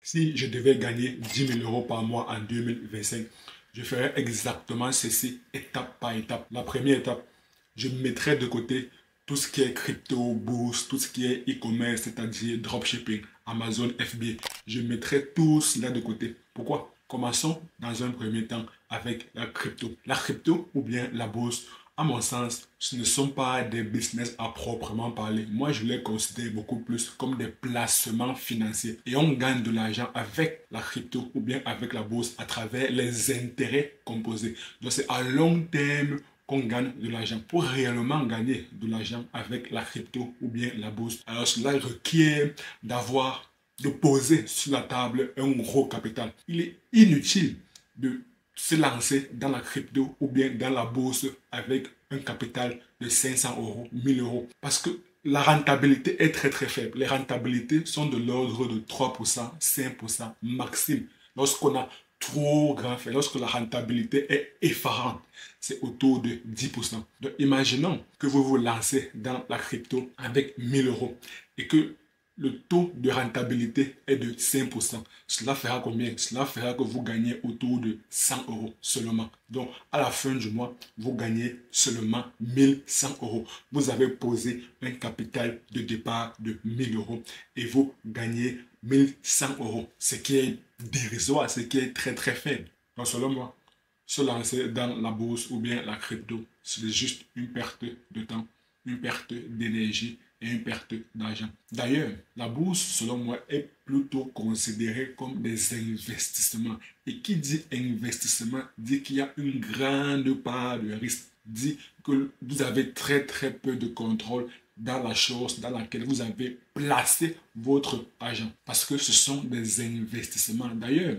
Si je devais gagner 10 000 euros par mois en 2025, je ferais exactement ceci, étape par étape. La première étape, je mettrais de côté tout ce qui est crypto, bourse, tout ce qui est e-commerce, c'est-à-dire dropshipping, Amazon, FBA. Je mettrais tout cela de côté. Pourquoi? Commençons dans un premier temps avec la crypto. La crypto ou bien la bourse, à mon sens, ce ne sont pas des business à proprement parler. Moi, je les considère beaucoup plus comme des placements financiers. Et on gagne de l'argent avec la crypto ou bien avec la bourse à travers les intérêts composés. Donc, c'est à long terme qu'on gagne de l'argent. Pour réellement gagner de l'argent avec la crypto ou bien la bourse, alors cela requiert de poser sur la table un gros capital. Il est inutile de se lancer dans la crypto ou bien dans la bourse avec un capital de 500 euros, 1000 euros. Parce que la rentabilité est très très faible. Les rentabilités sont de l'ordre de 3%, 5% maximum. Lorsqu'on a trop grand fait, lorsque la rentabilité est effarante, c'est autour de 10%. Donc imaginons que vous vous lancez dans la crypto avec 1000 euros et que le taux de rentabilité est de 5%. Cela fera combien? Cela fera que vous gagnez autour de 100 euros seulement. Donc, à la fin du mois, vous gagnez seulement 1100 euros. Vous avez posé un capital de départ de 1000 euros et vous gagnez 1100 euros. Ce qui est dérisoire, ce qui est très très faible. Donc, selon moi, se lancer dans la bourse ou bien la crypto, c'est juste une perte de temps, une perte d'énergie et une perte d'argent. D'ailleurs, la bourse, selon moi, est plutôt considérée comme des investissements. Et qui dit investissement dit qu'il y a une grande part de risque, dit que vous avez très très peu de contrôle dans la chose dans laquelle vous avez placé votre argent. Parce que ce sont des investissements. D'ailleurs,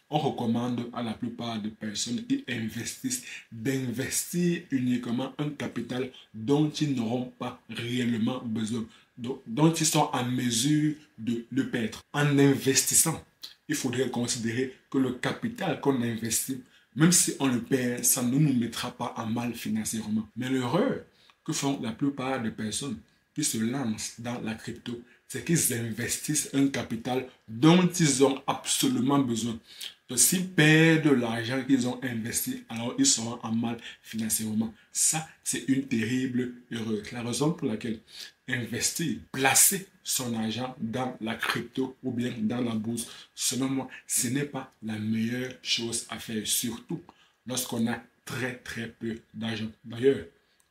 on recommande à la plupart des personnes qui investissent d'investir uniquement un capital dont ils n'auront pas réellement besoin, dont ils sont en mesure de le perdre. En investissant, il faudrait considérer que le capital qu'on investit, même si on le perd, ça ne nous mettra pas en mal financièrement. Mais l'erreur que font la plupart des personnes qui se lancent dans la crypto, c'est qu'ils investissent un capital dont ils ont absolument besoin. Donc, s'ils perdent l'argent qu'ils ont investi, alors ils seront en mal financièrement. Ça, c'est une terrible erreur. La raison pour laquelle investir, placer son argent dans la crypto ou bien dans la bourse, selon moi, ce n'est pas la meilleure chose à faire, surtout lorsqu'on a très très peu d'argent. D'ailleurs,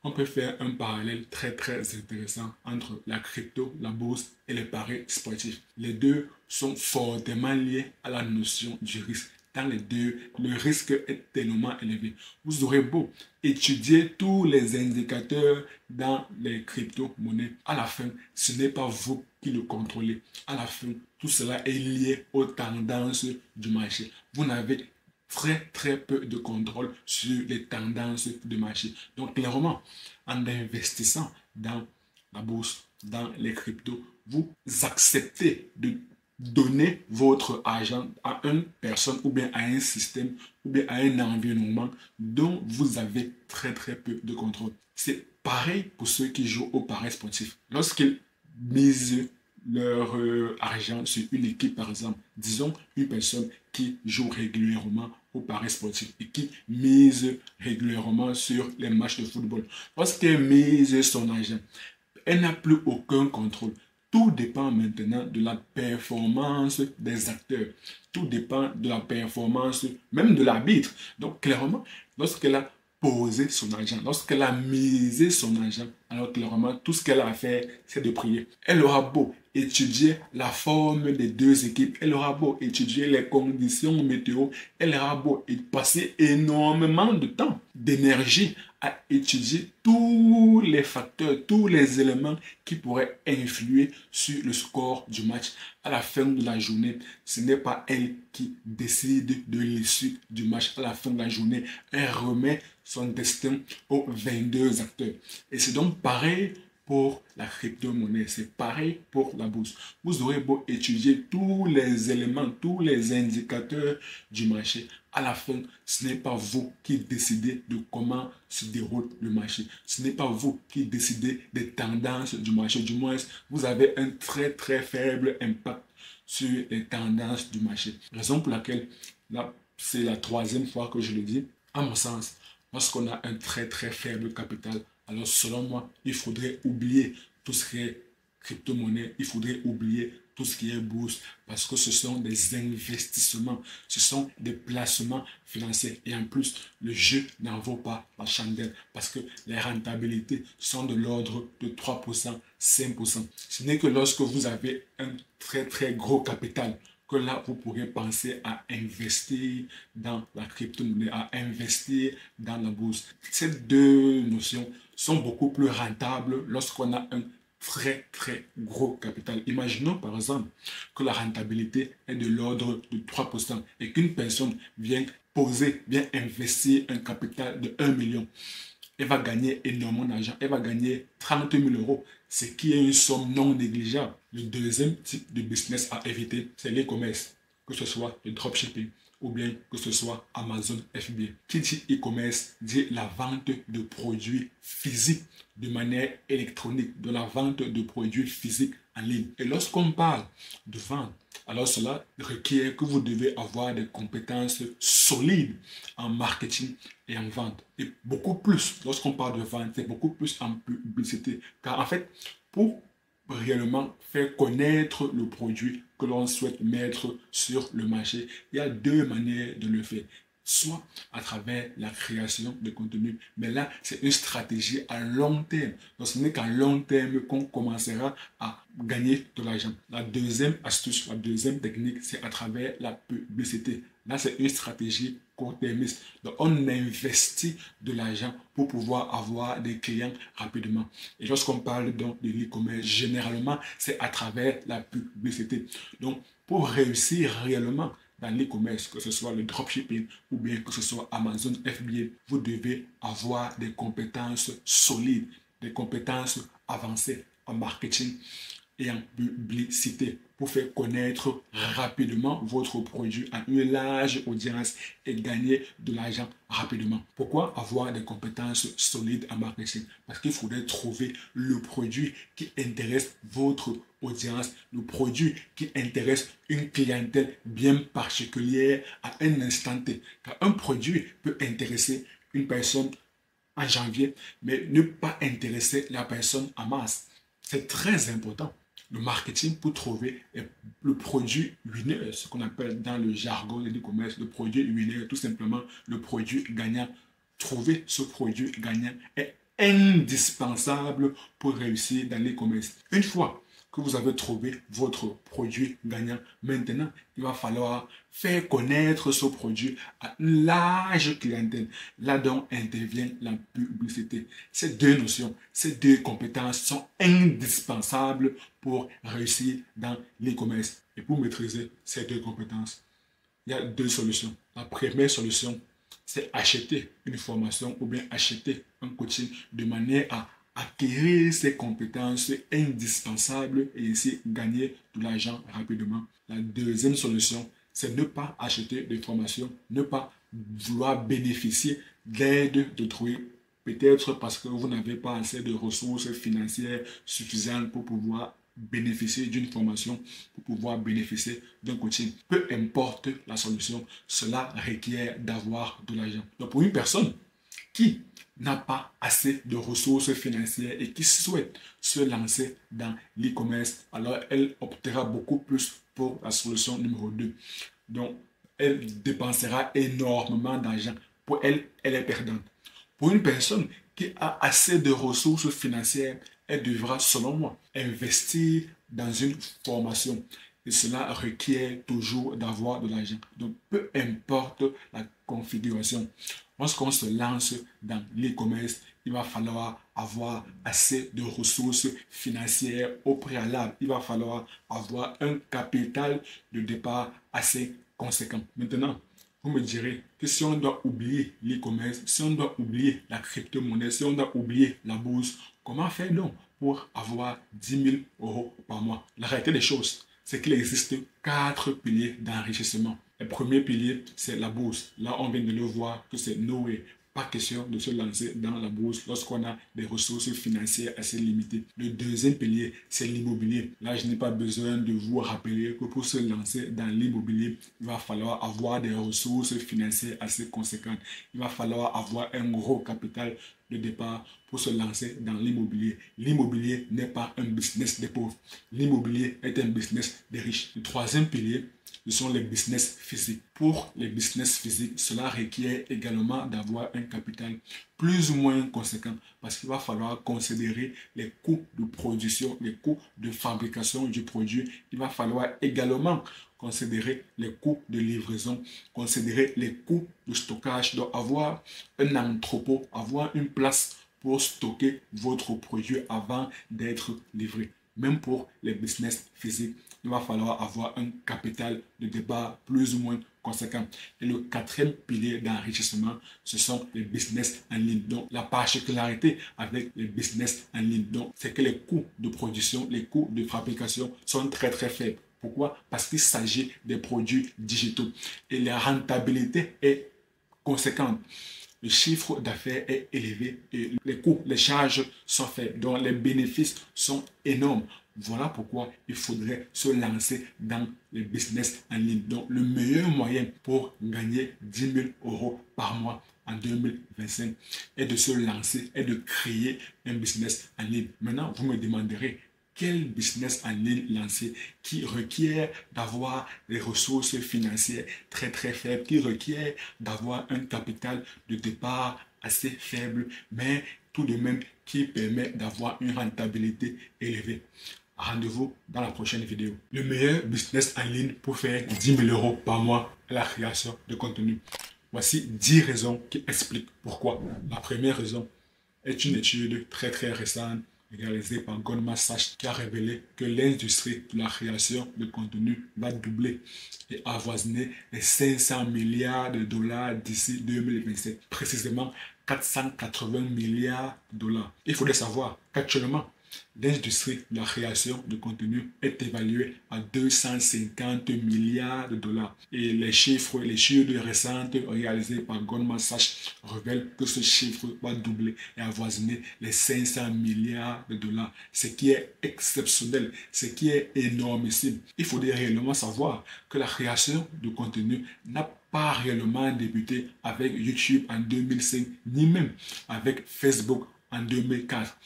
on peut faire un parallèle très très intéressant entre la crypto, la bourse et les paris sportifs. Les deux sont fortement liés à la notion du risque. Dans les deux, le risque est tellement élevé. Vous aurez beau étudier tous les indicateurs dans les crypto-monnaies. À la fin, ce n'est pas vous qui le contrôlez. À la fin, tout cela est lié aux tendances du marché. Vous n'avez très très peu de contrôle sur les tendances de marché. Donc clairement, en investissant dans la bourse, dans les cryptos, vous acceptez de donner votre argent à une personne ou bien à un système ou bien à un environnement dont vous avez très très peu de contrôle. C'est pareil pour ceux qui jouent au paris sportif. Lorsqu'ils misent leur argent sur une équipe, par exemple, disons une personne qui joue régulièrement au paris sportif et qui mise régulièrement sur les matchs de football. Lorsqu'elle mise son argent, elle n'a plus aucun contrôle. Tout dépend maintenant de la performance des acteurs. Tout dépend de la performance même de l'arbitre. Donc clairement, lorsqu'elle a posé son argent, lorsqu'elle a misé son argent, alors clairement, tout ce qu'elle a à faire, c'est de prier. Elle aura beau étudier la forme des deux équipes, elle aura beau étudier les conditions météo, elle aura beau passer énormément de temps, d'énergie à étudier tous les facteurs, tous les éléments qui pourraient influer sur le score du match. À la fin de la journée, ce n'est pas elle qui décide de l'issue du match. À la fin de la journée, elle remet son destin aux 22 acteurs. Et c'est donc pareil pour la crypto-monnaie, c'est pareil pour la bourse. Vous aurez beau étudier tous les éléments, tous les indicateurs du marché. À la fin, ce n'est pas vous qui décidez de comment se déroule le marché. Ce n'est pas vous qui décidez des tendances du marché. Du moins, vous avez un très très faible impact sur les tendances du marché. Raison pour laquelle, là, c'est la troisième fois que je le dis, à mon sens, lorsqu'on a un très très faible capital, alors selon moi, il faudrait oublier tout ce qui est crypto-monnaie, il faudrait oublier tout ce qui est bourse, parce que ce sont des investissements, ce sont des placements financiers. Et en plus, le jeu n'en vaut pas la chandelle, parce que les rentabilités sont de l'ordre de 3%, 5%. Ce n'est que lorsque vous avez un très très gros capital, que là, vous pourrez penser à investir dans la crypto-monnaie, à investir dans la bourse. Ces deux notions sont beaucoup plus rentables lorsqu'on a un très très gros capital. Imaginons par exemple que la rentabilité est de l'ordre de 3% et qu'une personne vient poser, vient investir un capital de 1 million. Elle va gagner énormément d'argent, elle va gagner 30 000 euros, ce qui est une somme non négligeable. Le deuxième type de business à éviter, c'est l'e-commerce, que ce soit le dropshipping ou bien que ce soit Amazon FBA. Qui dit e-commerce dit la vente de produits physiques de manière électronique, de la vente de produits physiques en ligne. Et lorsqu'on parle de vente, alors cela requiert que vous devez avoir des compétences solides en marketing et en vente. Et beaucoup plus, lorsqu'on parle de vente, c'est beaucoup plus en publicité. Car en fait, pour réellement faire connaître le produit que l'on souhaite mettre sur le marché, il y a deux manières de le faire. Soit à travers la création de contenu. Mais là, c'est une stratégie à long terme. Donc, ce n'est qu'à long terme qu'on commencera à gagner de l'argent. La deuxième astuce, la deuxième technique, c'est à travers la publicité. Là, c'est une stratégie court-termiste. Donc, on investit de l'argent pour pouvoir avoir des clients rapidement. Et lorsqu'on parle donc de l'e-commerce, généralement, c'est à travers la publicité. Donc, pour réussir réellement dans l'e-commerce, que ce soit le dropshipping ou bien que ce soit Amazon FBA, vous devez avoir des compétences solides, des compétences avancées en marketing et en publicité pour faire connaître rapidement votre produit à une large audience et gagner de l'argent rapidement. Pourquoi avoir des compétences solides en marketing? Parce qu'il faudrait trouver le produit qui intéresse votre audience, le produit qui intéresse une clientèle bien particulière à un instant T. Car un produit peut intéresser une personne en janvier, mais ne pas intéresser la personne en mars. C'est très important. Le marketing pour trouver le produit winner, ce qu'on appelle dans le jargon de l'e-commerce, le produit winner, tout simplement le produit gagnant. Trouver ce produit gagnant est indispensable pour réussir dans l'e-commerce. Une fois que vous avez trouvé votre produit gagnant, maintenant, il va falloir faire connaître ce produit à une large clientèle. Là donc intervient la publicité. Ces deux notions, ces deux compétences sont indispensables pour réussir dans l'e-commerce. Et pour maîtriser ces deux compétences, il y a deux solutions. La première solution, c'est acheter une formation ou bien acheter un coaching de manière à acquérir ces compétences indispensables et ainsi gagner de l'argent rapidement. La deuxième solution, c'est ne pas acheter de formation, ne pas vouloir bénéficier d'aide d'autrui, peut-être parce que vous n'avez pas assez de ressources financières suffisantes pour pouvoir bénéficier d'une formation, pour pouvoir bénéficier d'un coaching. Peu importe la solution, cela requiert d'avoir de l'argent. Donc pour une personne qui n'a pas assez de ressources financières et qui souhaite se lancer dans l'e-commerce, alors elle optera beaucoup plus pour la solution numéro 2. Donc, elle dépensera énormément d'argent. Pour elle, elle est perdante. Pour une personne qui a assez de ressources financières, elle devra, selon moi, investir dans une formation. Et cela requiert toujours d'avoir de l'argent. Donc, peu importe la configuration, lorsqu'on se lance dans l'e-commerce, il va falloir avoir assez de ressources financières au préalable. Il va falloir avoir un capital de départ assez conséquent. Maintenant, vous me direz que si on doit oublier l'e-commerce, si on doit oublier la crypto-monnaie, si on doit oublier la bourse, comment faire donc pour avoir 10 000 euros par mois? La réalité des choses, c'est qu'il existe 4 piliers d'enrichissement. Le premier pilier, c'est la bourse. Là, on vient de le voir que c'est no way. pas question de se lancer dans la bourse lorsqu'on a des ressources financières assez limitées. Le deuxième pilier, c'est l'immobilier. Là, je n'ai pas besoin de vous rappeler que pour se lancer dans l'immobilier, il va falloir avoir des ressources financières assez conséquentes. Il va falloir avoir un gros capital de départ pour se lancer dans l'immobilier. L'immobilier n'est pas un business des pauvres. L'immobilier est un business des riches. Le troisième pilier, ce sont les business physiques. Pour les business physiques, cela requiert également d'avoir un capital plus ou moins conséquent parce qu'il va falloir considérer les coûts de production, les coûts de fabrication du produit. Il va falloir également considérer les coûts de livraison, considérer les coûts de stockage. Donc avoir un entrepôt, avoir une place pour stocker votre produit avant d'être livré. Même pour les business physiques, il va falloir avoir un capital de départ plus ou moins conséquent. Et le quatrième pilier d'enrichissement, ce sont les business en ligne. Donc, la particularité avec les business en ligne, c'est que les coûts de production, les coûts de fabrication sont très très faibles. Pourquoi? Parce qu'il s'agit des produits digitaux et la rentabilité est conséquente. Le chiffre d'affaires est élevé et les coûts, les charges sont faibles. Donc, les bénéfices sont énormes. Voilà pourquoi il faudrait se lancer dans les business en ligne. Donc, le meilleur moyen pour gagner 10 000 euros par mois en 2025 est de se lancer et de créer un business en ligne. Maintenant, vous me demanderez, quel business en ligne lancer qui requiert d'avoir des ressources financières très très faibles, qui requiert d'avoir un capital de départ assez faible, mais tout de même qui permet d'avoir une rentabilité élevée. Rendez-vous dans la prochaine vidéo. Le meilleur business en ligne pour faire 10 000 euros par mois à la création de contenu. Voici 10 raisons qui expliquent pourquoi. La première raison est une étude très très récente réalisé par Goldman Sachs qui a révélé que l'industrie de la création de contenu va doubler et avoisiner les 500 milliards de dollars d'ici 2027, précisément 480 milliards de dollars. Il faudrait savoir qu'actuellement, l'industrie de la création de contenu est évaluée à 250 milliards de dollars. Et les chiffres récents réalisés par Goldman Sachs révèlent que ce chiffre va doubler et avoisiner les 500 milliards de dollars. Ce qui est exceptionnel, ce qui est énormissime. Il faudrait réellement savoir que la création de contenu n'a pas réellement débuté avec YouTube en 2005, ni même avec Facebook en 2004.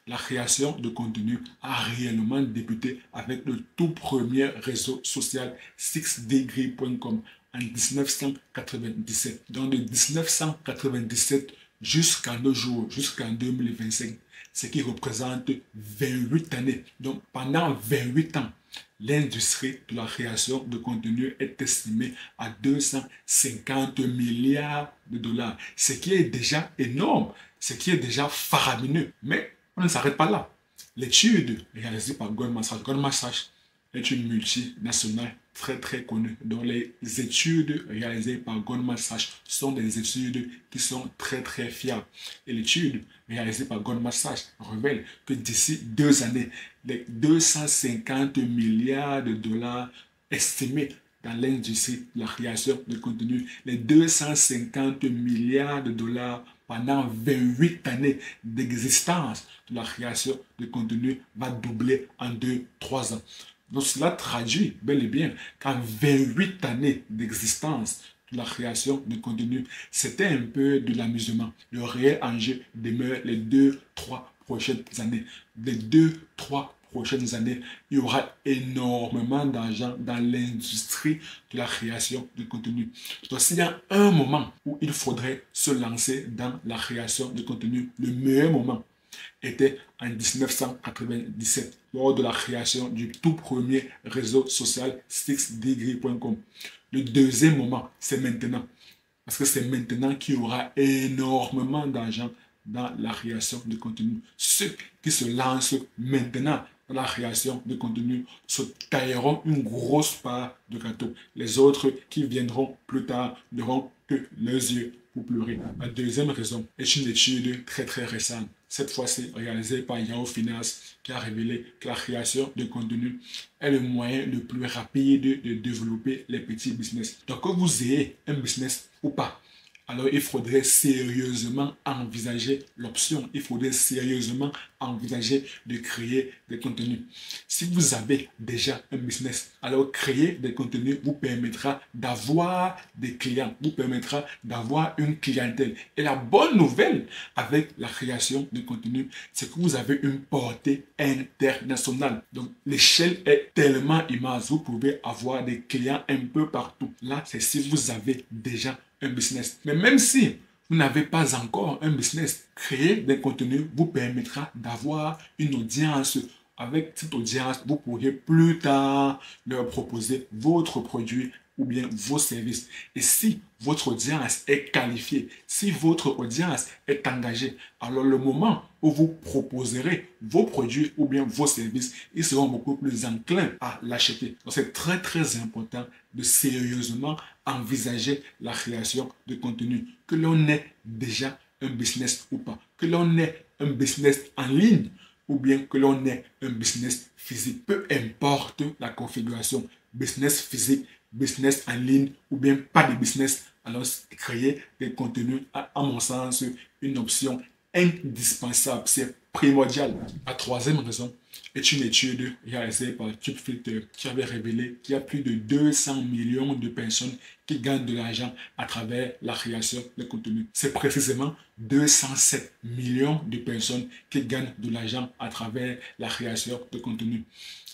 La création de contenu a réellement débuté avec le tout premier réseau social 6degree.com en 1997. Donc de 1997 jusqu'à nos jours, jusqu'en 2025, ce qui représente 28 années. Donc pendant 28 ans, l'industrie de la création de contenu est estimée à 250 milliards de dollars, ce qui est déjà énorme, ce qui est déjà faramineux. Mais on ne s'arrête pas là. L'étude réalisée par Goldman Sachs est une multinationale très très connue. Donc les études réalisées par Goldman Sachs sont des études qui sont très très fiables. Et l'étude réalisée par Goldman Sachs révèle que d'ici 2 années, les 250 milliards de dollars estimés dans l'industrie de la création de contenu, les 250 milliards de dollars pendant 28 années d'existence de la création de contenu va doubler en 2-3 ans. Donc cela traduit bel et bien qu'en 28 années d'existence de la création de contenu, c'était un peu de l'amusement. Le réel enjeu demeure les 2-3 prochaines années. Les 2-3 prochaines années, il y aura énormément d'argent dans l'industrie de la création de contenu. Donc s'il y a un moment où il faudrait se lancer dans la création de contenu, le meilleur moment était en 1997, lors de la création du tout premier réseau social 6degree.com. Le deuxième moment, c'est maintenant. Parce que c'est maintenant qu'il y aura énormément d'argent dans la création de contenu. Ceux qui se lancent maintenant dans la création de contenu se tailleront une grosse part de gâteau. Les autres qui viendront plus tard n'auront que leurs yeux pour pleurer. La deuxième raison est une étude très très récente, cette fois-ci réalisée par Yahoo Finance, qui a révélé que la création de contenu est le moyen le plus rapide de développer les petits business. Donc que vous ayez un business ou pas, alors il faudrait sérieusement envisager l'option. Il faudrait sérieusement envisager de créer des contenus. Si vous avez déjà un business, alors créer des contenus vous permettra d'avoir des clients, vous permettra d'avoir une clientèle. Et la bonne nouvelle avec la création de contenu, c'est que vous avez une portée internationale. Donc l'échelle est tellement immense, vous pouvez avoir des clients un peu partout. Là, c'est si vous avez déjà un business. Mais même si vous n'avez pas encore un business, créer des contenus vous permettra d'avoir une audience. Avec cette audience, vous pourriez plus tard leur proposer votre produit ou bien vos services. Et si votre audience est qualifiée, si votre audience est engagée, alors le moment où vous proposerez vos produits ou bien vos services, ils seront beaucoup plus enclins à l'acheter. Donc c'est très très important de sérieusement envisager la création de contenu, que l'on ait déjà un business ou pas, que l'on ait un business en ligne ou bien que l'on ait un business physique. Peu importe la configuration, business physique, business en ligne ou bien pas de business, alors créer des contenus, à mon sens, une option indispensable, c'est primordial. La troisième raison est une étude réalisée par CubeFilter qui avait révélé qu'il y a plus de 200 millions de personnes qui gagnent de l'argent à travers la création de contenu. C'est précisément 207 millions de personnes qui gagnent de l'argent à travers la création de contenu.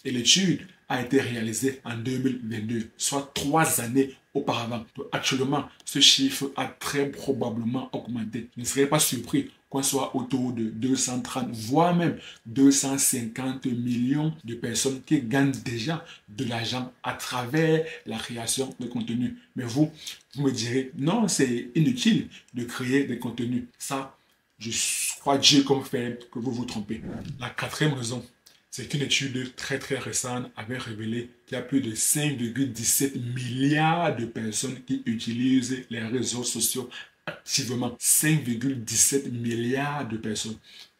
Et l'étude a été réalisée en 2022, soit 3 années auparavant. Donc, actuellement, ce chiffre a très probablement augmenté. Je ne serais pas surpris qu'on soit autour de 230, voire même 250 millions de personnes qui gagnent déjà de l'argent à travers la création de contenu. Mais vous me direz, non, c'est inutile de créer des contenus. Ça, je crois Dieu comme fait que vous vous trompez. La quatrième raison, c'est qu'une étude très très récente avait révélé qu'il y a plus de 5,17 milliards de personnes qui utilisent les réseaux sociaux activement. 5,17 milliards de personnes.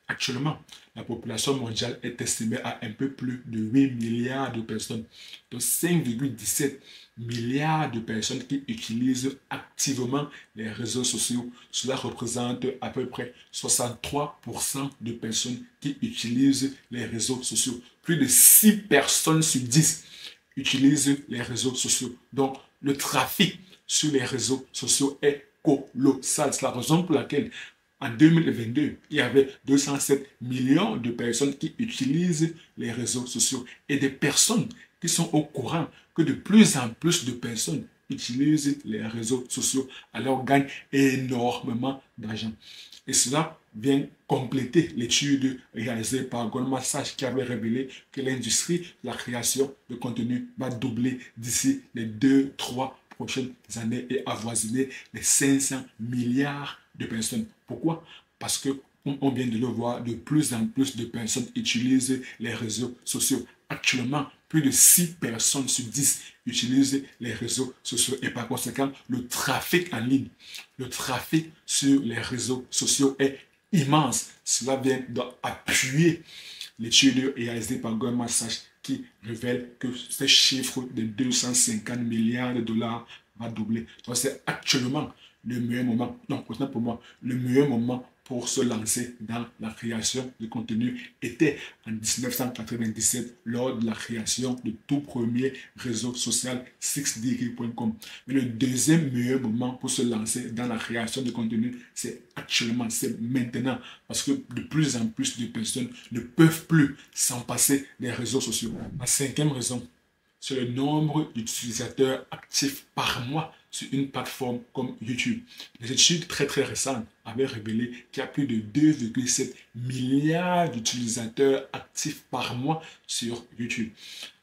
Actuellement, la population mondiale est estimée à un peu plus de 8 milliards de personnes. Donc 5,17 milliards de personnes qui utilisent activement les réseaux sociaux. Cela représente à peu près 63% de personnes qui utilisent les réseaux sociaux. Plus de 6 personnes sur 10 utilisent les réseaux sociaux. Donc le trafic sur les réseaux sociaux est colossal. C'est la raison pour laquelle en 2022, il y avait 207 millions de personnes qui utilisent les réseaux sociaux et des personnes qui sont au courant que de plus en plus de personnes utilisent les réseaux sociaux, alors gagnent énormément d'argent. Et cela vient compléter l'étude réalisée par Goldman Sachs qui avait révélé que l'industrie de la création de contenu va doubler d'ici les 2-3 prochaines années et avoisiner les 500 milliards de personnes. Pourquoi? Parce que, on vient de le voir, de plus en plus de personnes utilisent les réseaux sociaux. Actuellement, plus de 6 personnes sur 10 utilisent les réseaux sociaux. Et par conséquent, le trafic en ligne, le trafic sur les réseaux sociaux est immense. Cela vient d'appuyer l'étude réalisée par Goldman Sachs qui révèle que ce chiffre de 250 milliards de dollars va doubler. Donc c'est actuellement le meilleur moment, non, pour moi, le meilleur moment pour se lancer dans la création de contenu était en 1997 lors de la création du tout premier réseau social 6degree.com. Mais le deuxième meilleur moment pour se lancer dans la création de contenu, c'est actuellement, c'est maintenant. Parce que de plus en plus de personnes ne peuvent plus s'en passer des réseaux sociaux. La cinquième raison, c'est le nombre d'utilisateurs actifs par mois sur une plateforme comme YouTube. Les études très très récentes avaient révélé qu'il y a plus de 2,7 milliards d'utilisateurs actifs par mois sur YouTube.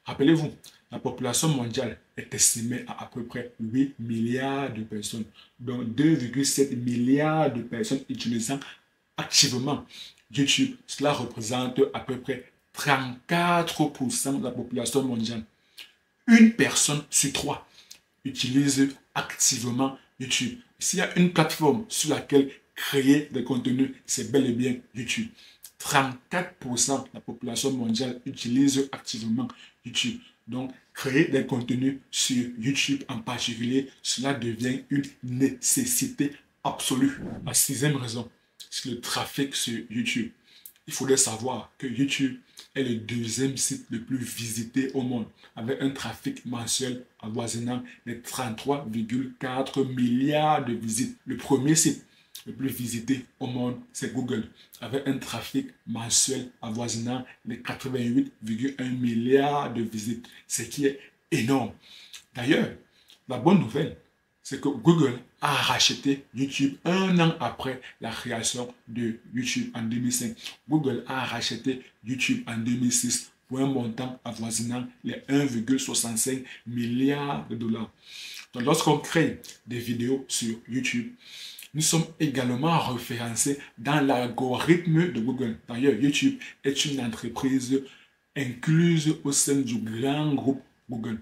Rappelez-vous, la population mondiale est estimée à peu près 8 milliards de personnes, dont 2,7 milliards de personnes utilisant activement YouTube. Cela représente à peu près 34% de la population mondiale. Une personne sur 3 utilise activement YouTube. S'il y a une plateforme sur laquelle créer des contenus, c'est bel et bien YouTube. 34% de la population mondiale utilise activement YouTube. Donc, créer des contenus sur YouTube en particulier, cela devient une nécessité absolue. La sixième raison, c'est le trafic sur YouTube. Il faudrait savoir que YouTube est le deuxième site le plus visité au monde, avec un trafic mensuel avoisinant les 33,4 milliards de visites. Le premier site le plus visité au monde, c'est Google, avec un trafic mensuel avoisinant les 88,1 milliards de visites, ce qui est énorme. D'ailleurs, la bonne nouvelle, c'est que Google a racheté YouTube un an après la création de YouTube en 2005. Google a racheté YouTube en 2006 pour un montant avoisinant les 1,65 milliards de dollars. Donc, lorsqu'on crée des vidéos sur YouTube, nous sommes également référencés dans l'algorithme de Google. D'ailleurs, YouTube est une entreprise incluse au sein du grand groupe Google.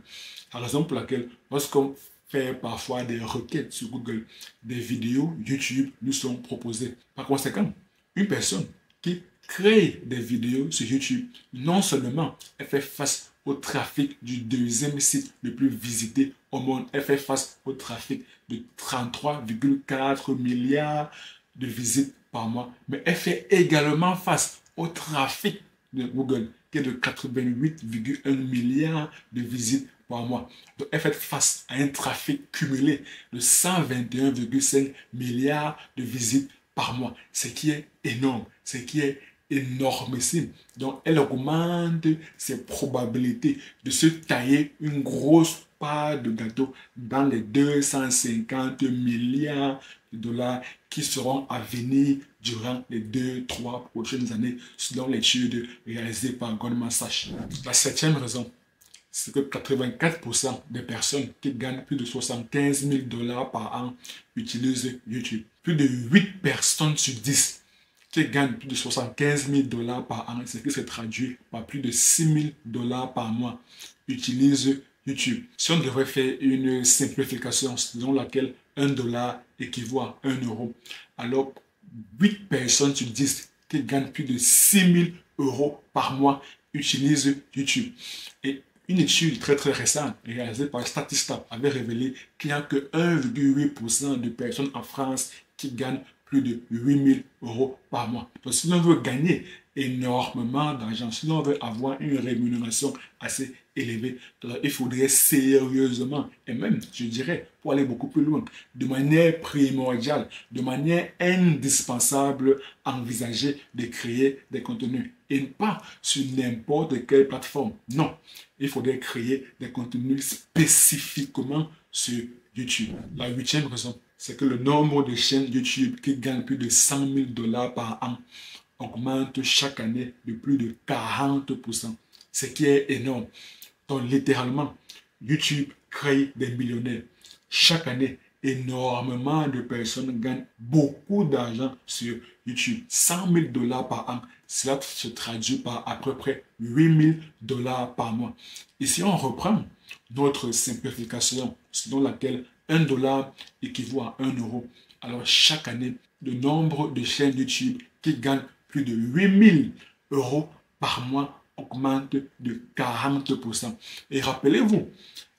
La raison pour laquelle, lorsqu'on fait parfois des requêtes sur Google, des vidéos YouTube nous sont proposées. Par conséquent, une personne qui crée des vidéos sur YouTube, non seulement elle fait face au trafic du deuxième site le plus visité au monde, elle fait face au trafic de 33,4 milliards de visites par mois, mais elle fait également face au trafic de Google, qui est de 88,1 milliards de visites par mois. Donc, elle fait face à un trafic cumulé de 121,5 milliards de visites par mois, ce qui est énorme, ce qui est énormissime. Donc, elle augmente ses probabilités de se tailler une grosse part de gâteau dans les 250 milliards de dollars qui seront à venir durant les 2-3 prochaines années, selon l'étude réalisée par Goldman Sachs. La septième raison, c'est que 84% des personnes qui gagnent plus de 75 000 dollars par an utilisent YouTube. Plus de 8 personnes sur 10 qui gagnent plus de 75 000 dollars par an, ce qui se traduit par plus de 6 000 dollars par mois, utilisent YouTube. Si on devrait faire une simplification selon laquelle 1 dollar équivaut à 1 euro, alors 8 personnes sur 10 qui gagnent plus de 6 000 euros par mois utilisent YouTube. Et une étude très récente réalisée par Statista avait révélé qu'il n'y a que 1,8% de personnes en France qui gagnent plus de 8 000 euros par mois. Donc si l'on veut gagner énormément d'argent, si l'on veut avoir une rémunération assez élevée, il faudrait sérieusement, et même, je dirais, pour aller beaucoup plus loin, de manière primordiale, de manière indispensable, envisager de créer des contenus. Et pas sur n'importe quelle plateforme. Non, il faudrait créer des contenus spécifiquement sur YouTube. La huitième raison, c'est que le nombre de chaînes YouTube qui gagnent plus de 100 000 dollars par an augmente chaque année de plus de 40%, ce qui est énorme. Donc littéralement, YouTube crée des millionnaires. Chaque année, énormément de personnes gagnent beaucoup d'argent sur YouTube. 100 000 dollars par an, cela se traduit par à peu près 8 000 dollars par mois. Et si on reprend notre simplification selon laquelle 1 dollar équivaut à 1 euro, alors chaque année, le nombre de chaînes YouTube qui gagnent plus de 8 000 euros par mois augmente de 40%. Et rappelez-vous,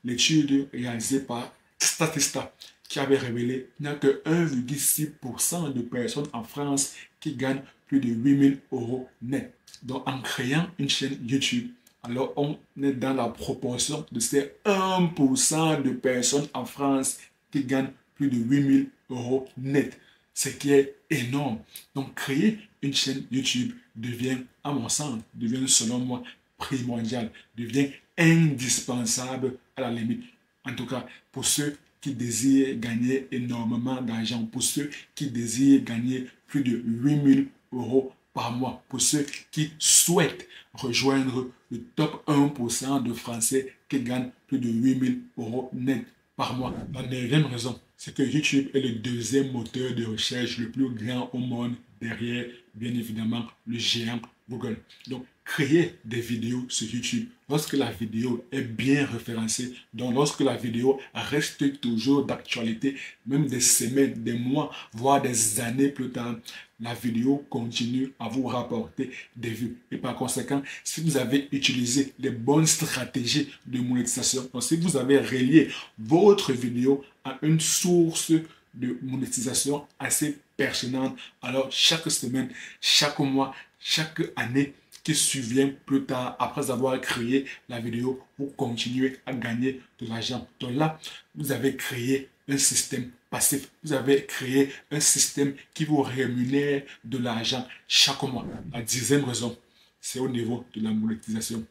l'étude réalisée par Statista qui avait révélé qu'il n'y a que 1,6% de personnes en France qui gagnent plus de 8 000 euros net. Donc en créant une chaîne YouTube, alors on est dans la proportion de ces 1% de personnes en France qui gagnent plus de 8 000 euros net, ce qui est énorme. Donc créer une chaîne YouTube devient, à mon sens, devient selon moi primordial, devient indispensable à la limite. En tout cas, pour ceux qui désirent gagner énormément d'argent, pour ceux qui désirent gagner plus de 8 000 euros par mois, pour ceux qui souhaitent rejoindre le top 1% de Français qui gagnent plus de 8 000 euros net par mois. La neuvième raison, c'est que YouTube est le deuxième moteur de recherche le plus grand au monde, derrière, bien évidemment, le géant Google. Donc, créer des vidéos sur YouTube, lorsque la vidéo est bien référencée, donc lorsque la vidéo reste toujours d'actualité, même des semaines, des mois, voire des années plus tard, la vidéo continue à vous rapporter des vues. Et par conséquent, si vous avez utilisé les bonnes stratégies de monétisation, donc si vous avez relié votre vidéo à une source de monétisation assez pertinentes. Alors, chaque semaine, chaque mois, chaque année qui survient plus tard, après avoir créé la vidéo, vous continuez à gagner de l'argent. Donc là, vous avez créé un système passif. Vous avez créé un système qui vous rémunère de l'argent chaque mois. La 10e raison, c'est au niveau de la monétisation.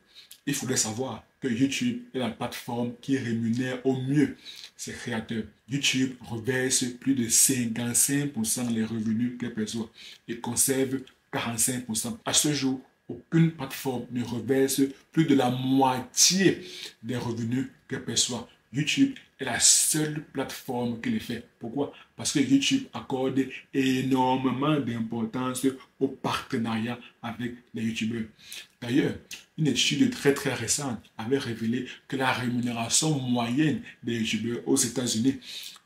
Il faudrait savoir que YouTube est la plateforme qui rémunère au mieux ses créateurs. YouTube reverse plus de 55% des revenus qu'elle perçoit et conserve 45%. À ce jour, aucune plateforme ne reverse plus de la moitié des revenus qu'elle perçoit. YouTube est la seule plateforme qui le fait. Pourquoi? Parce que YouTube accorde énormément d'importance au partenariat avec les YouTubeurs. D'ailleurs, une étude très récente avait révélé que la rémunération moyenne des YouTubeurs aux États-Unis,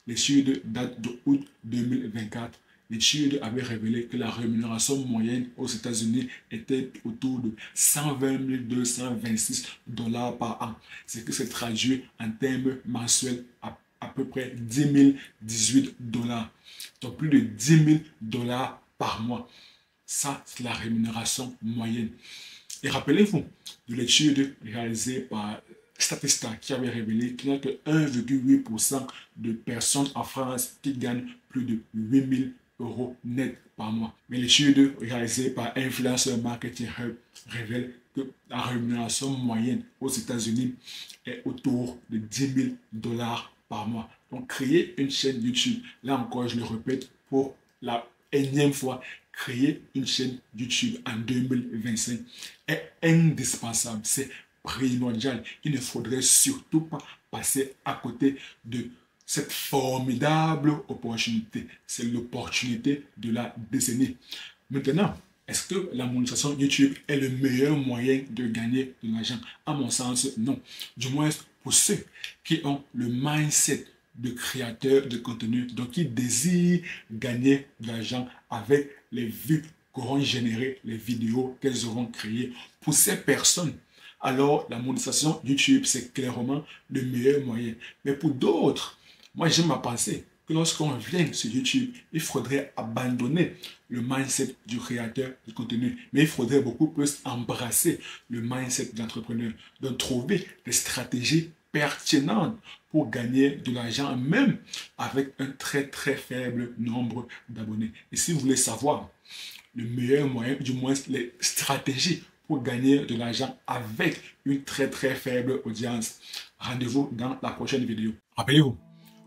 l'étude date de août 2024, l'étude avait révélé que la rémunération moyenne aux États-Unis était autour de 120 226 $ par an. Ce qui se traduit en termes mensuels à peu près 10 018 $. Donc plus de 10 000 $ par mois. Ça, c'est la rémunération moyenne. Et rappelez-vous de l'étude réalisée par Statista qui avait révélé qu'il n'y a que 1,8% de personnes en France qui gagnent plus de 8 000 € net par mois. Mais l'étude réalisée par Influencer Marketing Hub révèle que la rémunération moyenne aux États-Unis est autour de 10 000 $ par mois. Donc, créer une chaîne YouTube, là encore, je le répète pour la énième fois, créer une chaîne YouTube en 2025 est indispensable, c'est primordial. Il ne faudrait surtout pas passer à côté de cette formidable opportunité. C'est l'opportunité de la décennie. Maintenant, est-ce que la monétisation YouTube est le meilleur moyen de gagner de l'argent? À mon sens, non. Du moins, pour ceux qui ont le mindset de créateurs de contenu, donc qui désirent gagner de l'argent avec les vues qu'auront générées les vidéos qu'elles auront créées. Pour ces personnes, alors la monétisation YouTube, c'est clairement le meilleur moyen. Mais pour d'autres, moi j'aime à penser que lorsqu'on vient sur YouTube, il faudrait abandonner le mindset du créateur de contenu. Mais il faudrait beaucoup plus embrasser le mindset de l'entrepreneur. Donc trouver des stratégies pertinentes pour gagner de l'argent, même avec un très faible nombre d'abonnés. Et si vous voulez savoir le meilleur moyen, du moins les stratégies pour gagner de l'argent avec une très faible audience, rendez-vous dans la prochaine vidéo. Rappelez-vous,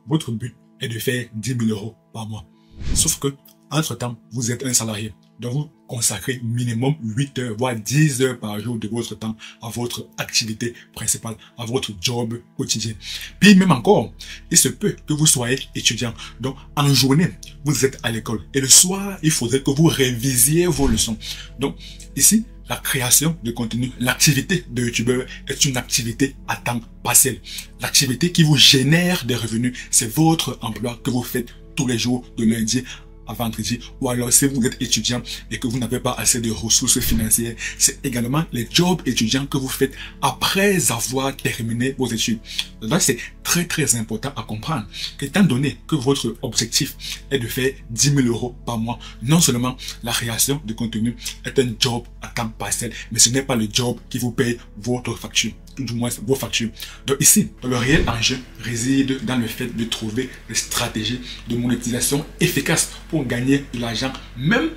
votre but est de faire 10 000 € par mois. Sauf que, entre-temps, vous êtes un salarié. Donc, vous consacrez minimum 8 heures, voire 10 heures par jour de votre temps à votre activité principale, à votre job quotidien. Puis même encore, il se peut que vous soyez étudiant. Donc, en journée, vous êtes à l'école. Et le soir, il faudrait que vous révisiez vos leçons. Donc, ici, la création de contenu, l'activité de youtubeur est une activité à temps partiel. L'activité qui vous génère des revenus, c'est votre emploi que vous faites tous les jours de lundi à vendredi. Ou alors si vous êtes étudiant et que vous n'avez pas assez de ressources financières, c'est également les jobs étudiants que vous faites après avoir terminé vos études. Donc c'est très important à comprendre qu'étant donné que votre objectif est de faire 10 000 € par mois, non seulement la création de contenu est un job à temps partiel, mais ce n'est pas le job qui vous paye votre facture, du moins vos factures. Donc ici, le réel enjeu réside dans le fait de trouver des stratégies de monétisation efficaces pour gagner de l'argent, même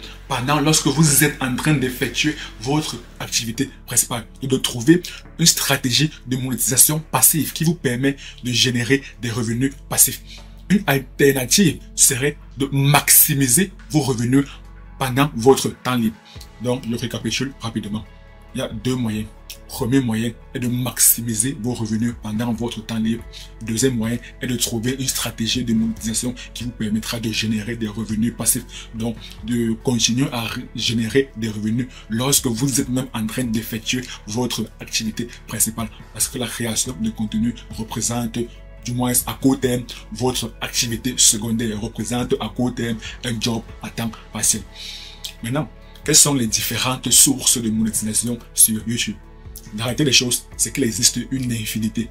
lorsque vous êtes en train d'effectuer votre activité principale, et de trouver une stratégie de monétisation passive qui vous permet de générer des revenus passifs. Une alternative serait de maximiser vos revenus pendant votre temps libre. Donc, je récapitule rapidement. Il y a deux moyens. Premier moyen est de maximiser vos revenus pendant votre temps libre. Deuxième moyen est de trouver une stratégie de monétisation qui vous permettra de générer des revenus passifs. Donc, de continuer à générer des revenus lorsque vous êtes même en train d'effectuer votre activité principale. Parce que la création de contenu représente, du moins à court terme, votre activité secondaire, représente à court terme un job à temps partiel. Maintenant, quelles sont les différentes sources de monétisation sur YouTube? La réalité des choses, c'est qu'il existe une infinité.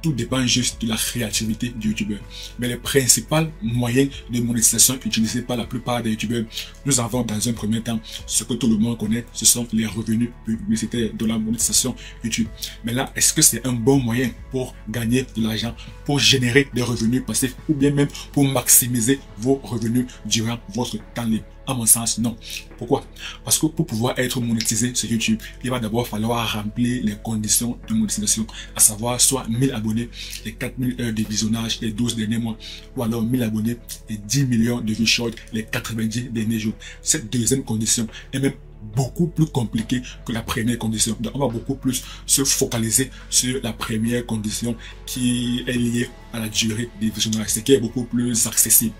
tout dépend juste de la créativité du youtubeur. Mais les principaux moyens de monétisation utilisés par la plupart des youtubeurs, nous avons dans un premier temps ce que tout le monde connaît, ce sont les revenus publicitaires de la monétisation YouTube. Mais là, est-ce que c'est un bon moyen pour gagner de l'argent, pour générer des revenus passifs ou bien même pour maximiser vos revenus durant votre temps libre? À mon sens, non. Pourquoi? Parce que pour pouvoir être monétisé sur YouTube, il va d'abord falloir remplir les conditions de monétisation, à savoir soit 1000 abonnés, les 4000 heures de visionnage les 12 derniers mois, ou alors 1000 abonnés et 10 millions de vues short les 90 derniers jours. Cette deuxième condition est même beaucoup plus compliquée que la première condition. Donc, on va beaucoup plus se focaliser sur la première condition qui est liée à la durée des visionnages, ce qui est beaucoup plus accessible.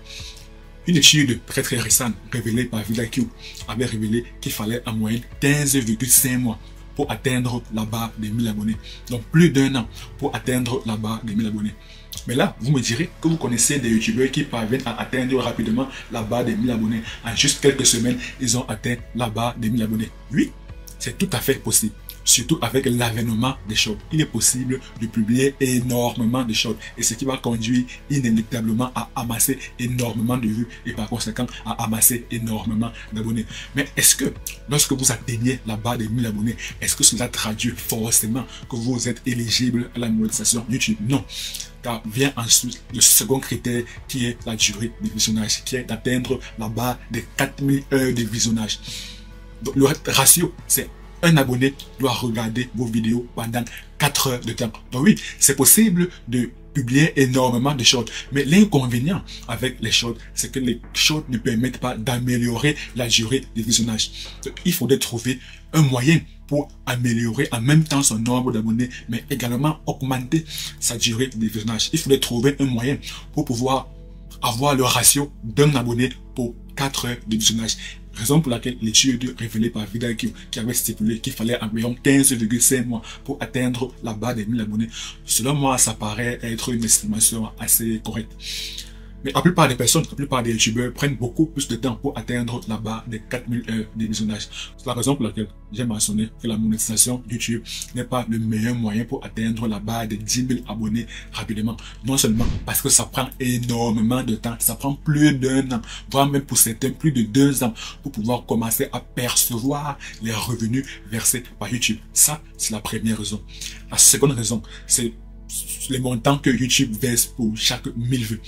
Une étude très récente révélée par VidIQ avait révélé qu'il fallait en moyenne 15,5 mois pour atteindre la barre des 1000 abonnés. Donc plus d'1 an pour atteindre la barre des 1000 abonnés. Mais là, vous me direz que vous connaissez des youtubeurs qui parviennent à atteindre rapidement la barre des 1000 abonnés. En juste quelques semaines, ils ont atteint la barre des 1000 abonnés. Oui, c'est tout à fait possible. Surtout avec l'avènement des shorts. Il est possible de publier énormément de shorts et ce qui va conduire inéluctablement à amasser énormément de vues et par conséquent à amasser énormément d'abonnés. Mais est-ce que lorsque vous atteignez la barre des 1000 abonnés, est-ce que cela traduit forcément que vous êtes éligible à la monétisation YouTube? Non. Car vient ensuite le second critère qui est la durée de visionnage, qui est d'atteindre la barre des 4000 heures de visionnage. Donc le ratio, c'est un abonné doit regarder vos vidéos pendant 4 heures de temps. Donc oui, c'est possible de publier énormément de shorts. Mais l'inconvénient avec les shorts, c'est que les shorts ne permettent pas d'améliorer la durée de visionnage. Donc, il faudrait trouver un moyen pour améliorer en même temps son nombre d'abonnés, mais également augmenter sa durée de visionnage. Il faudrait trouver un moyen pour pouvoir avoir le ratio d'un abonné pour 4 heures de visionnage. Raison pour laquelle l'étude révélée par VidIQ qui avait stipulé qu'il fallait environ 15,5 mois pour atteindre la barre des 1000 abonnés. Selon moi, ça paraît être une estimation assez correcte. Mais la plupart des personnes, la plupart des youtubeurs prennent beaucoup plus de temps pour atteindre la barre des 4000 heures de visionnage. C'est la raison pour laquelle j'ai mentionné que la monétisation YouTube n'est pas le meilleur moyen pour atteindre la barre des 10 000 abonnés rapidement. Non seulement parce que ça prend énormément de temps, ça prend plus d'1 an, voire même pour certains plus de 2 ans pour pouvoir commencer à percevoir les revenus versés par YouTube. Ça, c'est la première raison. La seconde raison, c'est les montants que YouTube verse pour chaque 1000 vues.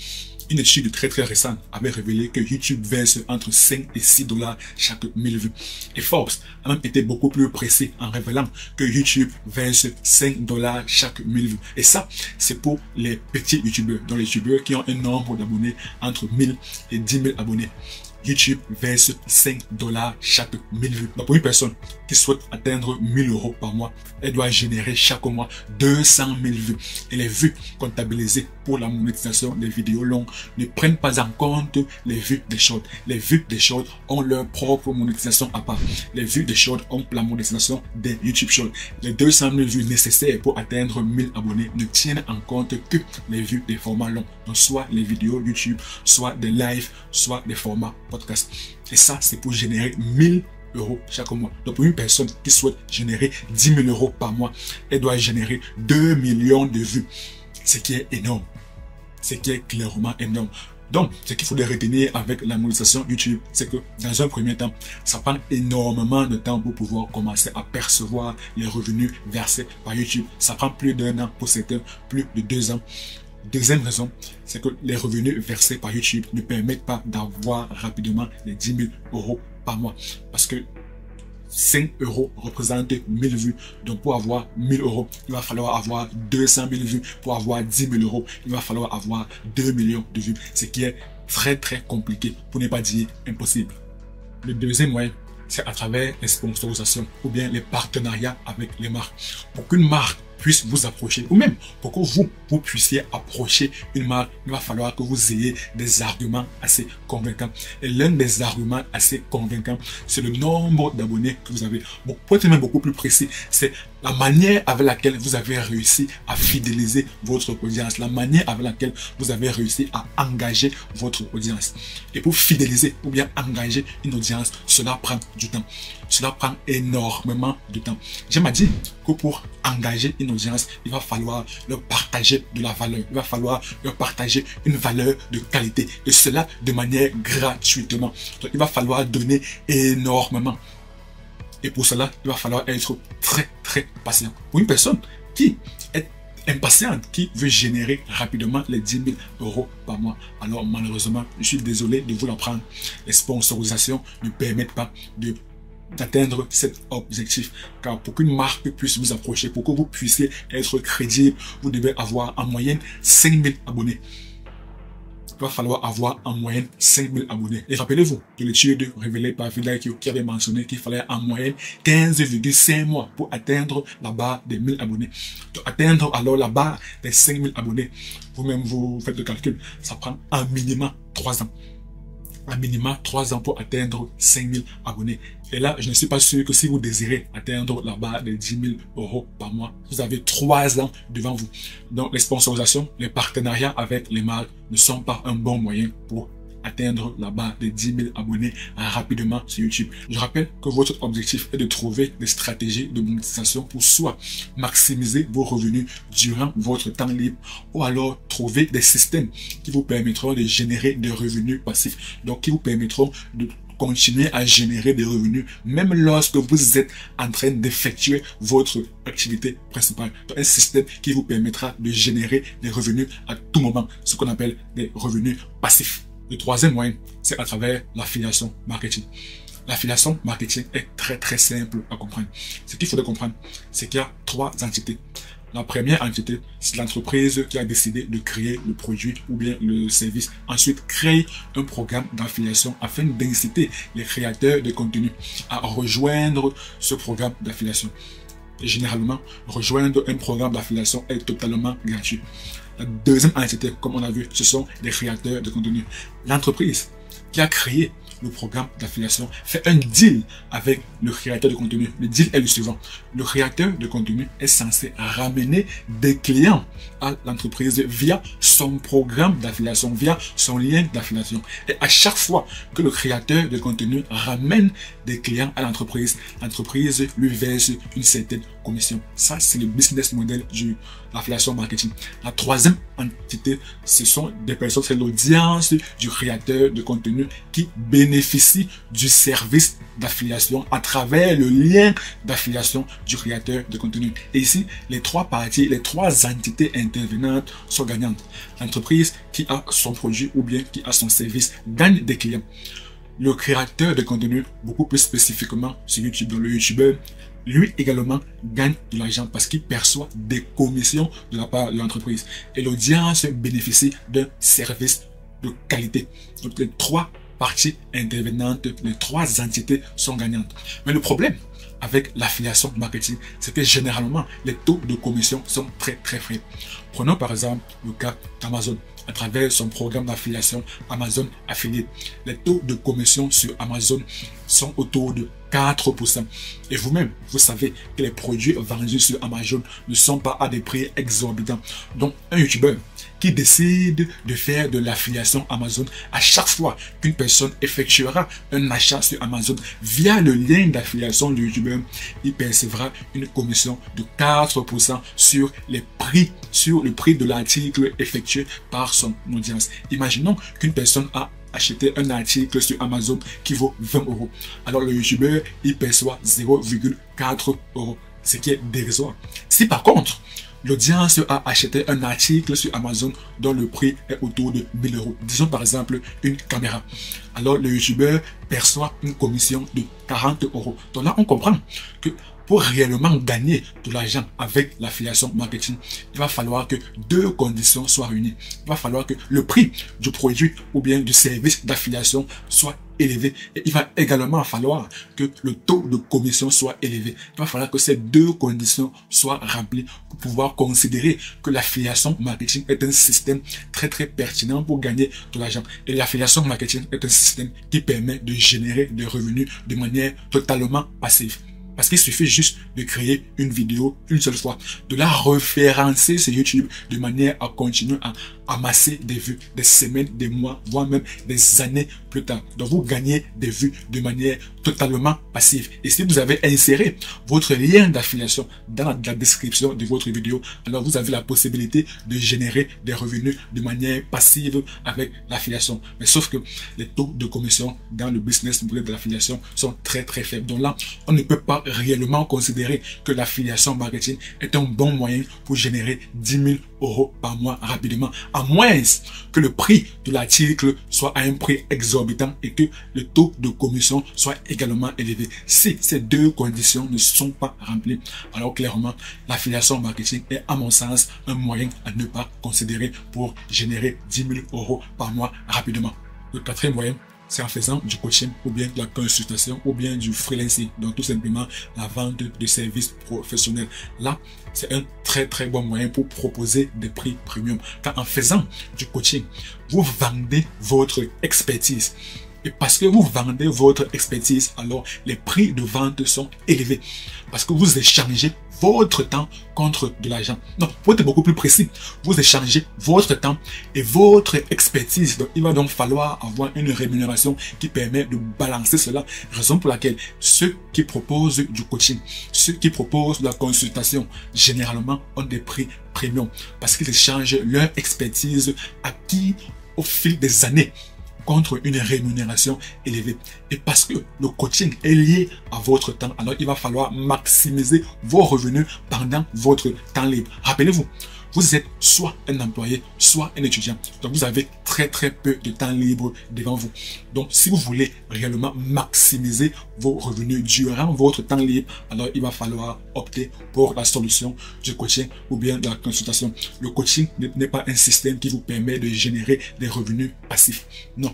Une étude très récente avait révélé que YouTube verse entre 5 et 6 dollars chaque 1000 vues. Et Forbes a même été beaucoup plus précis en révélant que YouTube verse 5 dollars chaque 1000 vues. Et ça, c'est pour les petits youtubeurs, donc les youtubeurs qui ont un nombre d'abonnés entre 1000 et 10 000 abonnés. YouTube verse 5 dollars chaque 1000 vues. Donc pour une personne qui souhaite atteindre 1000 euros par mois, elle doit générer chaque mois 200 000 vues. Et les vues comptabilisées pour la monétisation des vidéos longues ne prennent pas en compte les vues des shorts. Les vues des shorts ont leur propre monétisation à part. Les vues des shorts ont la monétisation des YouTube Shorts. Les 200 000 vues nécessaires pour atteindre 1000 abonnés ne tiennent en compte que les vues des formats longs. Donc soit les vidéos YouTube, soit des lives, soit des formats podcast. Et ça, c'est pour générer 1000 euros chaque mois. Donc pour une personne qui souhaite générer 10 000 euros par mois, elle doit générer 2 millions de vues. Ce qui est énorme. Ce qui est clairement énorme. Donc, ce qu'il faudrait retenir avec la monétisation YouTube, c'est que dans un premier temps, ça prend énormément de temps pour pouvoir commencer à percevoir les revenus versés par YouTube. Ça prend plus d'1 an pour certains, plus de 2 ans. Deuxième raison, c'est que les revenus versés par YouTube ne permettent pas d'avoir rapidement les 10 000 euros par mois. Parce que 5 euros représentent 1000 vues. Donc pour avoir 1000 euros, il va falloir avoir 200 000 vues. Pour avoir 10 000 euros, il va falloir avoir 2 millions de vues. Ce qui est très compliqué, pour ne pas dire impossible. Le deuxième moyen, c'est à travers les sponsorisations ou bien les partenariats avec les marques. Pour qu'une marque puisse vous approcher, ou même pour que vous puissiez approcher une marque, il va falloir que vous ayez des arguments assez convaincants. Et l'un des arguments assez convaincants, c'est le nombre d'abonnés que vous avez. Bon, pour être même beaucoup plus précis, c'est La manière avec laquelle vous avez réussi à fidéliser votre audience, la manière avec laquelle vous avez réussi à engager votre audience. Et pour fidéliser ou bien engager une audience, cela prend du temps. Cela prend énormément de temps. J'aime dire que pour engager une audience, il va falloir leur partager de la valeur. Il va falloir leur partager une valeur de qualité. Et cela de manière gratuitement. Donc, il va falloir donner énormément. Et pour cela, il va falloir être très patient. Pour une personne qui est impatiente, qui veut générer rapidement les 10 000 euros par mois, alors malheureusement, je suis désolé de vous l'apprendre, les sponsorisations ne permettent pas d'atteindre cet objectif. Car pour qu'une marque puisse vous approcher, pour que vous puissiez être crédible, vous devez avoir en moyenne 5 000 abonnés. Il va falloir avoir en moyenne 5 000 abonnés. Et rappelez-vous de l'étude révélée par Vidal qui avait mentionné qu'il fallait en moyenne 15,5 mois pour atteindre la barre des 1000 abonnés. Pour atteindre alors la barre des 5 000 abonnés, vous-même vous faites le calcul, ça prend un minimum 3 ans. Un minimum 3 ans pour atteindre 5 000 abonnés. Et là, je ne suis pas sûr que si vous désirez atteindre la barre de 10 000 euros par mois, vous avez 3 ans devant vous. Donc, les sponsorisations, les partenariats avec les marques ne sont pas un bon moyen pour atteindre la barre de 10 000 abonnés rapidement sur YouTube. Je rappelle que votre objectif est de trouver des stratégies de monétisation pour soit maximiser vos revenus durant votre temps libre ou alors trouver des systèmes qui vous permettront de générer des revenus passifs. Donc, qui vous permettront de continuer à générer des revenus même lorsque vous êtes en train d'effectuer votre activité principale. Donc, un système qui vous permettra de générer des revenus à tout moment, ce qu'on appelle des revenus passifs. Le troisième moyen, c'est à travers l'affiliation marketing. L'affiliation marketing est très simple à comprendre. Ce qu'il faudrait comprendre, c'est qu'il y a 3 entités. La première entité, c'est l'entreprise qui a décidé de créer le produit ou bien le service. Ensuite, créer un programme d'affiliation afin d'inciter les créateurs de contenu à rejoindre ce programme d'affiliation. Et généralement, rejoindre un programme d'affiliation est totalement gratuit. La deuxième entité, comme on a vu, ce sont les créateurs de contenu. L'entreprise qui a créé le programme d'affiliation fait un deal avec le créateur de contenu. Le deal est le suivant. Le créateur de contenu est censé ramener des clients à l'entreprise via son programme d'affiliation, via son lien d'affiliation. Et à chaque fois que le créateur de contenu ramène des clients à l'entreprise lui verse une certaine commission. Ça, c'est le business model de l'affiliation marketing. La troisième entité, ce sont des personnes, c'est l'audience du créateur de contenu qui bénéficie du service d'affiliation à travers le lien d'affiliation du créateur de contenu. Et ici, les 3 parties, les 3 entités intervenantes sont gagnantes. L'entreprise qui a son produit ou bien qui a son service gagne des clients. Le créateur de contenu, beaucoup plus spécifiquement sur YouTube, dans le YouTubeur, lui également gagne de l'argent parce qu'il perçoit des commissions de la part de l'entreprise. Et l'audience bénéficie d'un service de qualité. Donc les 3 parties intervenantes, les 3 entités sont gagnantes. Mais le problème avec l'affiliation marketing, c'est que généralement, les taux de commission sont très faibles. Prenons par exemple le cas d'Amazon. À travers son programme d'affiliation Amazon Affiliate, les taux de commission sur Amazon sont autour de 4%. Et vous-même, vous savez que les produits vendus sur Amazon ne sont pas à des prix exorbitants. Donc, un YouTuber qui décide de faire de l'affiliation Amazon, à chaque fois qu'une personne effectuera un achat sur Amazon via le lien d'affiliation du YouTuber, il percevra une commission de 4% sur les prix, sur le prix de l'article effectué par son audience. Imaginons qu'une personne a acheté un article sur Amazon qui vaut 20 euros. Alors le YouTuber, il perçoit 0,4 euros, ce qui est dérisoire. Si par contre, l'audience a acheté un article sur Amazon dont le prix est autour de 1000 euros, disons par exemple une caméra, alors le YouTuber perçoit une commission de 40 euros. Donc là, on comprend que pour réellement gagner de l'argent avec l'affiliation marketing, il va falloir que 2 conditions soient réunies. Il va falloir que le prix du produit ou bien du service d'affiliation soit élevé. Et il va également falloir que le taux de commission soit élevé. Il va falloir que ces 2 conditions soient remplies pour pouvoir considérer que l'affiliation marketing est un système très pertinent pour gagner de l'argent. Et l'affiliation marketing est un système qui permet de générer des revenus de manière totalement passive. Parce qu'il suffit juste de créer une vidéo une seule fois, de la référencer sur YouTube de manière à continuer à amasser des vues des semaines, des mois, voire même des années plus tard. Donc vous gagnez des vues de manière totalement passive. Et si vous avez inséré votre lien d'affiliation dans la description de votre vidéo, alors vous avez la possibilité de générer des revenus de manière passive avec l'affiliation. Mais sauf que les taux de commission dans le business model de l'affiliation sont très faibles. Donc là, on ne peut pas réellement considérer que l'affiliation marketing est un bon moyen pour générer 10 000 € par mois rapidement, à moins que le prix de l'article soit à un prix exorbitant et que le taux de commission soit également élevé. Si ces deux conditions ne sont pas remplies, alors clairement, l'affiliation marketing est à mon sens un moyen à ne pas considérer pour générer 10 000 € par mois rapidement. Le quatrième moyen, c'est en faisant du coaching ou bien de la consultation ou bien du freelancing. Donc tout simplement la vente de services professionnels. Là, c'est un très bon moyen pour proposer des prix premium. Car en faisant du coaching, vous vendez votre expertise. Et parce que vous vendez votre expertise, alors les prix de vente sont élevés. Parce que vous échangez votre temps contre de l'argent. Non, pour être beaucoup plus précis, vous échangez votre temps et votre expertise. Donc, il va donc falloir avoir une rémunération qui permet de balancer cela. Raison pour laquelle ceux qui proposent du coaching, ceux qui proposent de la consultation, généralement ont des prix premium parce qu'ils échangent leur expertise acquise au fil des années contre une rémunération élevée. Et parce que le coaching est lié à votre temps, alors il va falloir maximiser vos revenus pendant votre temps libre. Rappelez-vous, vous êtes soit un employé, soit un étudiant. Donc vous avez très peu de temps libre devant vous. Donc si vous voulez réellement maximiser vos revenus durant votre temps libre, alors il va falloir opter pour la solution du coaching ou bien de la consultation. Le coaching n'est pas un système qui vous permet de générer des revenus passifs. Non,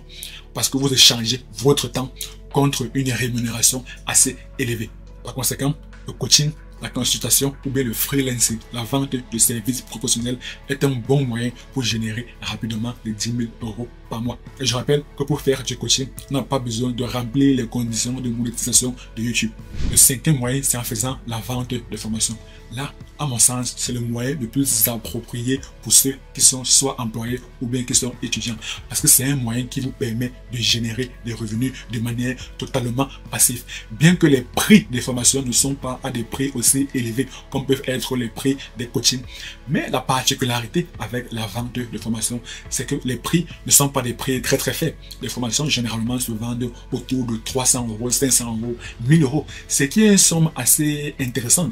parce que vous échangez votre temps contre une rémunération assez élevée. Par conséquent, le coaching, la consultation ou bien le freelancing, la vente de services professionnels est un bon moyen pour générer rapidement les 10 000 € par mois. Et je rappelle que pour faire du coaching, on n'a pas besoin de remplir les conditions de monétisation de YouTube. Le cinquième moyen, c'est en faisant la vente de formation. Là, à mon sens, c'est le moyen le plus approprié pour ceux qui sont soit employés ou bien qui sont étudiants. Parce que c'est un moyen qui vous permet de générer des revenus de manière totalement passive. Bien que les prix des formations ne sont pas à des prix aussi élevés comme peuvent être les prix des coachings. Mais la particularité avec la vente de formation, c'est que les prix ne sont pas des prix très faibles. Les formations généralement se vendent autour de 300 €, 500 €, 1000 €. Ce qui est une somme assez intéressante.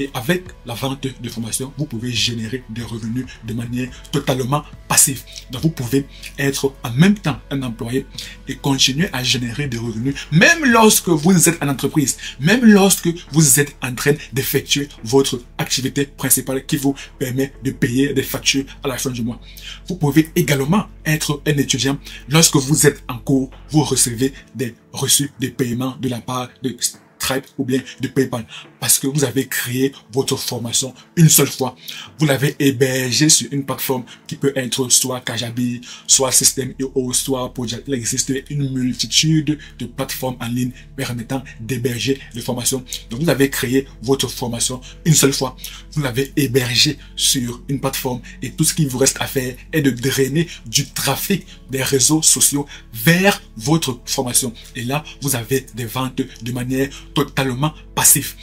Et avec la vente de formation, vous pouvez générer des revenus de manière totalement passive. Donc vous pouvez être en même temps un employé et continuer à générer des revenus, même lorsque vous êtes en entreprise, même lorsque vous êtes en train d'effectuer votre activité principale qui vous permet de payer des factures à la fin du mois. Vous pouvez également être un étudiant. Lorsque vous êtes en cours, vous recevez des reçus de paiement de la part de Stripe ou bien de PayPal parce que vous avez créé votre formation une seule fois. Vous l'avez hébergé sur une plateforme qui peut être soit Kajabi, soit System.io, soit Project. Il existe une multitude de plateformes en ligne permettant d'héberger les formations. Donc vous avez créé votre formation une seule fois. Vous l'avez hébergé sur une plateforme et tout ce qu'il vous reste à faire est de drainer du trafic des réseaux sociaux vers votre formation. Et là, vous avez des ventes de manière totalement passive.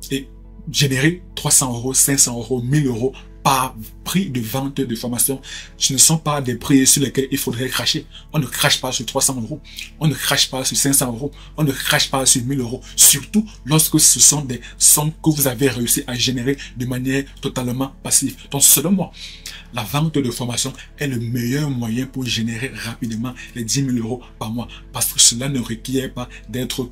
Et générer 300 €, 500 €, 1000 € par prix de vente de formation, ce ne sont pas des prix sur lesquels il faudrait cracher. On ne crache pas sur 300 €, on ne crache pas sur 500 €, on ne crache pas sur 1000 €, surtout lorsque ce sont des sommes que vous avez réussi à générer de manière totalement passive. Donc selon moi, la vente de formation est le meilleur moyen pour générer rapidement les 10 000 € par mois parce que cela ne requiert pas d'être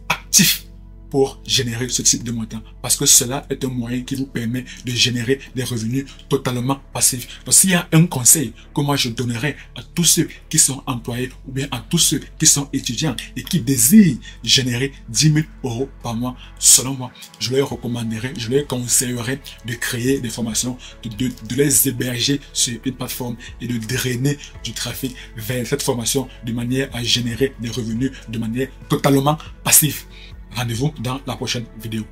actif pour générer ce type de montant parce que cela est un moyen qui vous permet de générer des revenus totalement passifs. Donc s'il y a un conseil que moi je donnerais à tous ceux qui sont employés ou bien à tous ceux qui sont étudiants et qui désirent générer 10 000 € par mois, selon moi, je leur recommanderais, je leur conseillerais de créer des formations, de les héberger sur une plateforme et de drainer du trafic vers cette formation de manière à générer des revenus de manière totalement passive. Rendez-vous dans la prochaine vidéo.